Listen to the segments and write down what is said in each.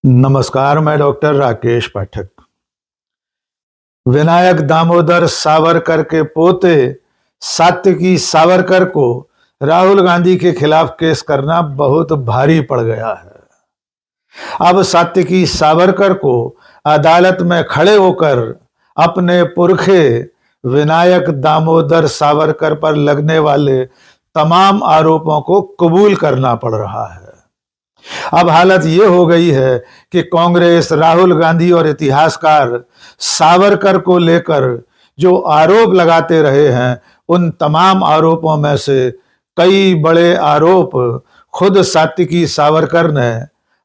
नमस्कार, मैं डॉक्टर राकेश पाठक। विनायक दामोदर सावरकर के पोते सात्विकी सावरकर को राहुल गांधी के खिलाफ केस करना बहुत भारी पड़ गया है। अब सात्विकी सावरकर को अदालत में खड़े होकर अपने पुरखे विनायक दामोदर सावरकर पर लगने वाले तमाम आरोपों को कबूल करना पड़ रहा है। अब हालत ये हो गई है कि कांग्रेस, राहुल गांधी और इतिहासकार सावरकर को लेकर जो आरोप लगाते रहे हैं, उन तमाम आरोपों में से कई बड़े आरोप खुद सात्विकी सावरकर ने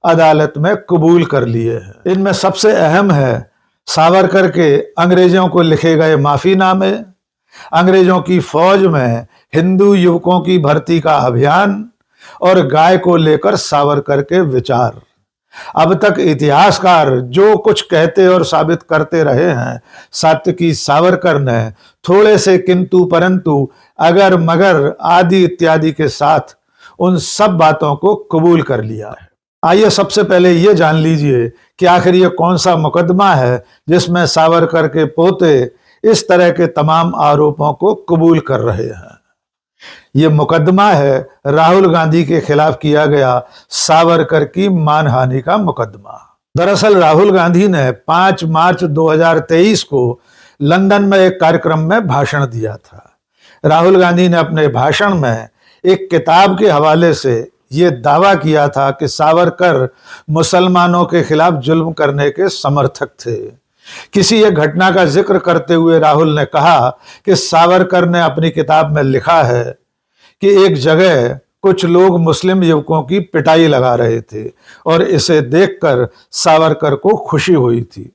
अदालत में कबूल कर लिए हैं। इनमें सबसे अहम है सावरकर के अंग्रेजों को लिखे गए माफीनामे, अंग्रेजों की फौज में हिंदू युवकों की भर्ती का अभियान और गाय को लेकर सावरकर के विचार। अब तक इतिहासकार जो कुछ कहते और साबित करते रहे हैं, सात्विकी सावरकर ने थोड़े से किंतु परंतु, अगर मगर आदि इत्यादि के साथ उन सब बातों को कबूल कर लिया है। आइए सबसे पहले ये जान लीजिए कि आखिर ये कौन सा मुकदमा है जिसमें सावरकर के पोते इस तरह के तमाम आरोपों को कबूल कर रहे हैं। ये मुकदमा है राहुल गांधी के खिलाफ किया गया सावरकर की मानहानि का मुकदमा। दरअसल राहुल गांधी ने 5 मार्च 2023 को लंदन में एक कार्यक्रम में भाषण दिया था। राहुल गांधी ने अपने भाषण में एक किताब के हवाले से ये दावा किया था कि सावरकर मुसलमानों के खिलाफ जुल्म करने के समर्थक थे। किसी एक घटना का जिक्र करते हुए राहुल ने कहा कि सावरकर ने अपनी किताब में लिखा है कि एक जगह कुछ लोग मुस्लिम युवकों की पिटाई लगा रहे थे और इसे देखकर सावरकर को खुशी हुई थी।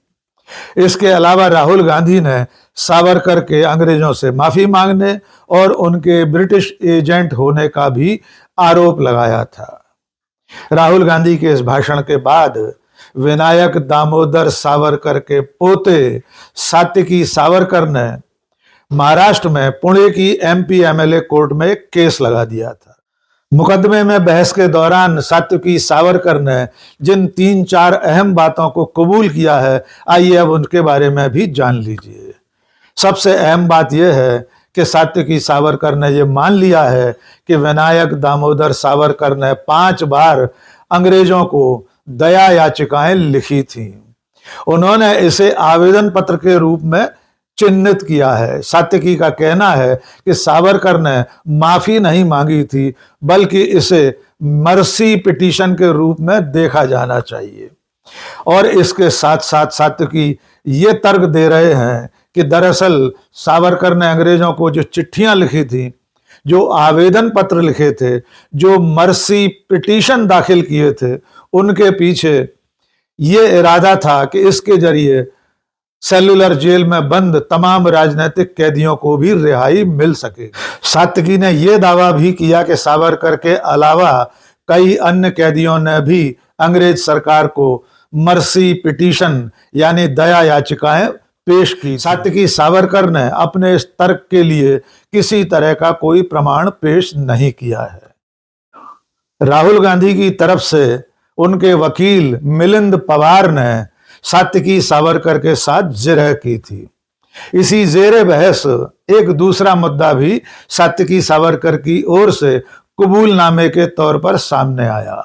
इसके अलावा राहुल गांधी ने सावरकर के अंग्रेजों से माफी मांगने और उनके ब्रिटिश एजेंट होने का भी आरोप लगाया था। राहुल गांधी के इस भाषण के बाद विनायक दामोदर सावरकर के पोते सात्विकी सावरकर ने महाराष्ट्र में पुणे की एमपी एमएलए कोर्ट में एक केस लगा दिया था। मुकदमे में बहस के दौरान सात्विकी सावरकर ने जिन 3-4 अहम बातों को कबूल किया है, आइए अब उनके बारे में भी जान लीजिए। सबसे अहम बात यह है कि सात्विकी सावरकर ने यह मान लिया है कि विनायक दामोदर सावरकर ने 5 बार अंग्रेजों को दया याचिकाएं लिखी थीं। उन्होंने इसे आवेदन पत्र के रूप में चिन्हित किया है। सात्विकी का कहना है कि सावरकर ने माफी नहीं मांगी थी, बल्कि इसे मर्सी पिटीशन के रूप में देखा जाना चाहिए। और इसके साथ साथ सात्विकी ये तर्क दे रहे हैं कि दरअसल सावरकर ने अंग्रेजों को जो चिट्ठियां लिखी थी, जो आवेदन पत्र लिखे थे, जो मर्सी पिटीशन दाखिल किए थे, उनके पीछे ये इरादा था कि इसके जरिए सेल्युलर जेल में बंद तमाम राजनीतिक कैदियों को भी रिहाई मिल सके। सात्विकी ने यह दावा भी किया कि सावरकर के अलावा कई अन्य कैदियों ने भी अंग्रेज सरकार को मर्सी पिटीशन यानी दया याचिकाएं पेश की। सात्विकी सावरकर ने अपने इस तर्क के लिए किसी तरह का कोई प्रमाण पेश नहीं किया है। राहुल गांधी की तरफ से उनके वकील मिलिंद पवार ने सात्विकी सावरकर के साथ जिरह की थी। इसी जेरे बहस एक दूसरा मुद्दा भी सात्विकी सावरकर की ओर से कबूलनामे के तौर पर सामने आया।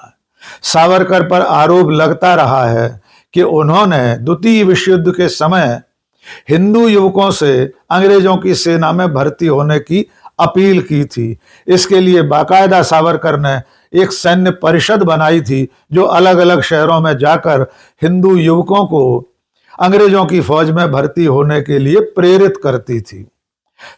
सावरकर पर आरोप लगता रहा है कि उन्होंने द्वितीय विश्व युद्ध के समय हिंदू युवकों से अंग्रेजों की सेना में भर्ती होने की अपील की थी। इसके लिए बाकायदा सावरकर ने एक सैन्य परिषद बनाई थी जो अलग अलग शहरों में जाकर हिंदू युवकों को अंग्रेजों की फौज में भर्ती होने के लिए प्रेरित करती थी।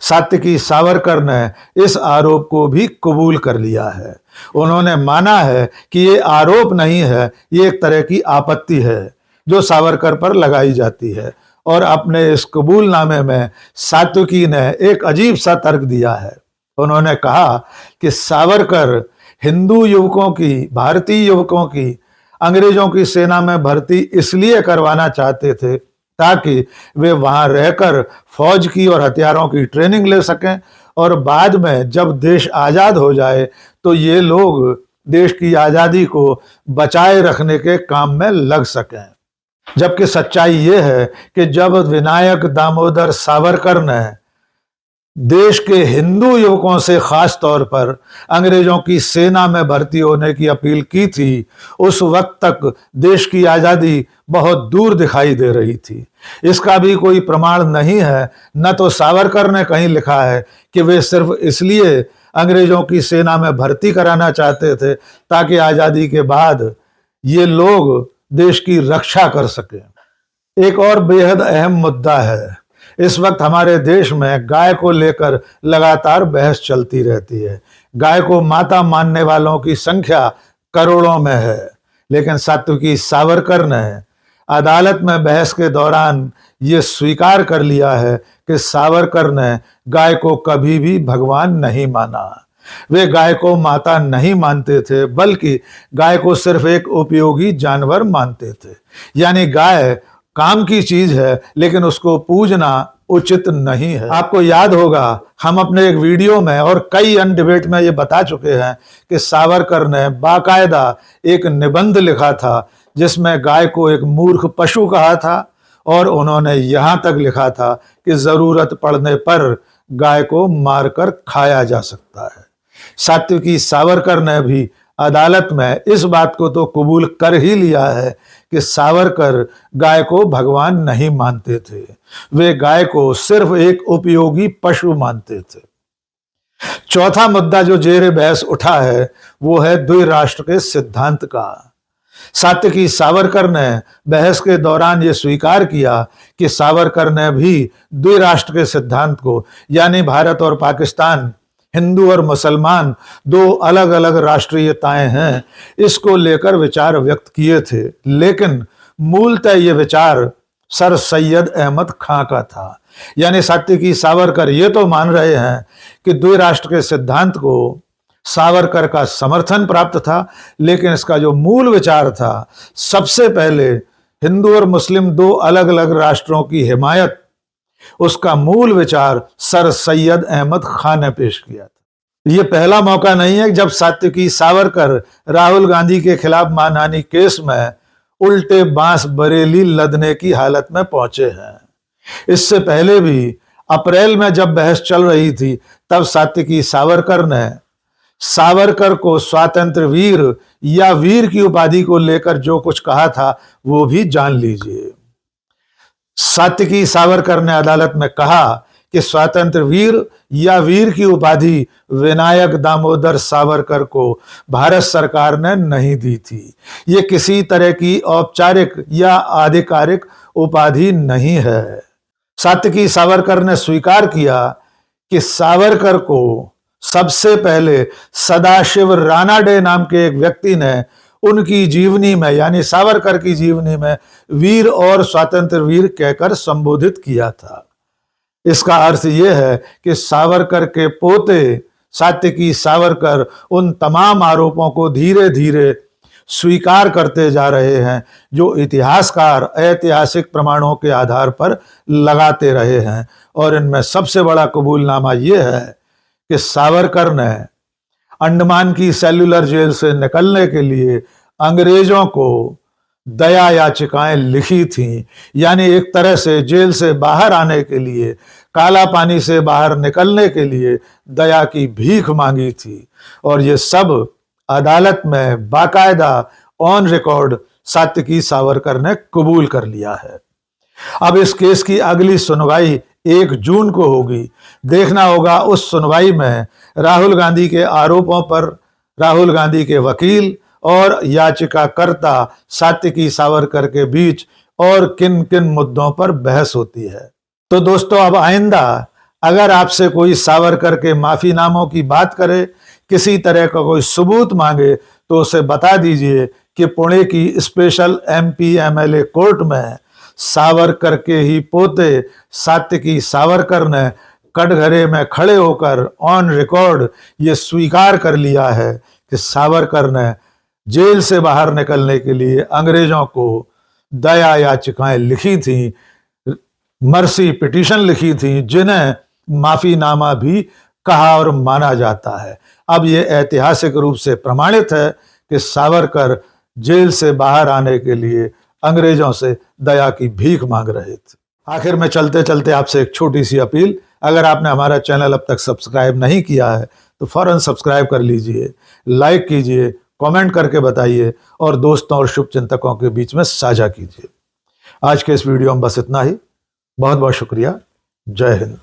सात्विकी सावरकर ने इस आरोप को भी कबूल कर लिया है। उन्होंने माना है कि ये आरोप नहीं है, ये एक तरह की आपत्ति है जो सावरकर पर लगाई जाती है। और अपने इस कबूलनामे में सात्विकी ने एक अजीब सा तर्क दिया है। उन्होंने कहा कि सावरकर हिंदू युवकों की, भारतीय युवकों की अंग्रेजों की सेना में भर्ती इसलिए करवाना चाहते थे ताकि वे वहां रहकर फौज की और हथियारों की ट्रेनिंग ले सकें और बाद में जब देश आजाद हो जाए तो ये लोग देश की आज़ादी को बचाए रखने के काम में लग सकें। जबकि सच्चाई ये है कि जब विनायक दामोदर सावरकर ने देश के हिंदू युवकों से खास तौर पर अंग्रेजों की सेना में भर्ती होने की अपील की थी, उस वक्त तक देश की आज़ादी बहुत दूर दिखाई दे रही थी। इसका भी कोई प्रमाण नहीं है, न तो सावरकर ने कहीं लिखा है कि वे सिर्फ इसलिए अंग्रेजों की सेना में भर्ती कराना चाहते थे ताकि आज़ादी के बाद ये लोग देश की रक्षा कर सकें। एक और बेहद अहम मुद्दा है, इस वक्त हमारे देश में गाय को लेकर लगातार बहस चलती रहती है। गाय को माता मानने वालों की संख्या करोड़ों में है, लेकिन सात्विकी सावरकर ने अदालत में बहस के दौरान ये स्वीकार कर लिया है कि सावरकर ने गाय को कभी भी भगवान नहीं माना। वे गाय को माता नहीं मानते थे, बल्कि गाय को सिर्फ एक उपयोगी जानवर मानते थे। यानी गाय काम की चीज है, लेकिन उसको पूजना उचित नहीं है। आपको याद होगा, हम अपने एक वीडियो में और कई अन्य डिबेट में ये बता चुके हैं कि सावरकर ने बाकायदा एक निबंध लिखा था जिसमें गाय को एक मूर्ख पशु कहा था, और उन्होंने यहाँ तक लिखा था कि जरूरत पड़ने पर गाय को मारकर खाया जा सकता है। सात्विकी सावरकर ने भी अदालत में इस बात को तो कबूल कर ही लिया है कि सावरकर गाय को भगवान नहीं मानते थे, वे गाय को सिर्फ एक उपयोगी पशु मानते थे। चौथा मुद्दा जो जेरे बहस उठा है वो है द्विराष्ट्र के सिद्धांत का। सात्विकी सावरकर ने बहस के दौरान ये स्वीकार किया कि सावरकर ने भी द्विराष्ट्र के सिद्धांत को, यानी भारत और पाकिस्तान, हिंदू और मुसलमान दो अलग अलग राष्ट्रीयताएं हैं, इसको लेकर विचार व्यक्त किए थे। लेकिन मूलतः ये विचार सर सैयद अहमद खां का था। यानी सात्विकी सावरकर ये तो मान रहे हैं कि द्विराष्ट्र के सिद्धांत को सावरकर का समर्थन प्राप्त था, लेकिन इसका जो मूल विचार था, सबसे पहले हिंदू और मुस्लिम दो अलग अलग राष्ट्रों की हिमायत, उसका मूल विचार सर सैयद अहमद खान ने पेश किया था। ये पहला मौका नहीं है जब सात्विकी सावरकर राहुल गांधी के खिलाफ मानहानि केस में उल्टे बांस बरेली लदने की हालत में पहुंचे हैं। इससे पहले भी अप्रैल में जब बहस चल रही थी, तब सात्विकी सावरकर ने सावरकर को स्वातंत्र वीर या वीर की उपाधि को लेकर जो कुछ कहा था वो भी जान लीजिए। सात्विकी सावरकर ने अदालत में कहा कि स्वतंत्र वीर या वीर की उपाधि विनायक दामोदर सावरकर को भारत सरकार ने नहीं दी थी। ये किसी तरह की औपचारिक या आधिकारिक उपाधि नहीं है। सात्विकी सावरकर ने स्वीकार किया कि सावरकर को सबसे पहले सदाशिव रानाडे नाम के एक व्यक्ति ने उनकी जीवनी में, यानी सावरकर की जीवनी में, वीर और स्वातंत्र वीर कहकर संबोधित किया था। इसका अर्थ यह है कि सावरकर के पोते सात्विकी सावरकर उन तमाम आरोपों को धीरे धीरे स्वीकार करते जा रहे हैं जो इतिहासकार ऐतिहासिक प्रमाणों के आधार पर लगाते रहे हैं। और इनमें सबसे बड़ा कबूलनामा यह है कि सावरकर ने अंडमान की सेल्युलर जेल से निकलने के लिए अंग्रेजों को दया याचिकाएं लिखी थीं। यानी एक तरह से जेल से बाहर आने के लिए, काला पानी से बाहर निकलने के लिए दया की भीख मांगी थी। और ये सब अदालत में बाकायदा ऑन रिकॉर्ड सात्विकी सावरकर ने कबूल कर लिया है। अब इस केस की अगली सुनवाई 1 जून को होगी। देखना होगा उस सुनवाई में राहुल गांधी के आरोपों पर राहुल गांधी के वकील और याचिकाकर्ता सात्विकी सावरकर के बीच और किन किन मुद्दों पर बहस होती है। तो दोस्तों, अब आइंदा अगर आपसे कोई सावरकर के माफीनामों की बात करे, किसी तरह का कोई सबूत मांगे, तो उसे बता दीजिए कि पुणे की स्पेशल MP MLA कोर्ट में सावरकर के ही पोते सात्विकी सावरकर ने कटघरे में खड़े होकर ऑन रिकॉर्ड ये स्वीकार कर लिया है कि सावरकर ने जेल से बाहर निकलने के लिए अंग्रेजों को दया याचिकाएं लिखी थी, मर्सी पिटीशन लिखी थी, जिन्हें माफीनामा भी कहा और माना जाता है। अब ये ऐतिहासिक रूप से प्रमाणित है कि सावरकर जेल से बाहर आने के लिए अंग्रेजों से दया की भीख मांग रहे थे। आखिर में चलते चलते आपसे एक छोटी सी अपील, अगर आपने हमारा चैनल अब तक सब्सक्राइब नहीं किया है तो फौरन सब्सक्राइब कर लीजिए, लाइक कीजिए, कमेंट करके बताइए और दोस्तों और शुभचिंतकों के बीच में साझा कीजिए। आज के इस वीडियो में बस इतना ही। बहुत बहुत शुक्रिया। जय हिंद।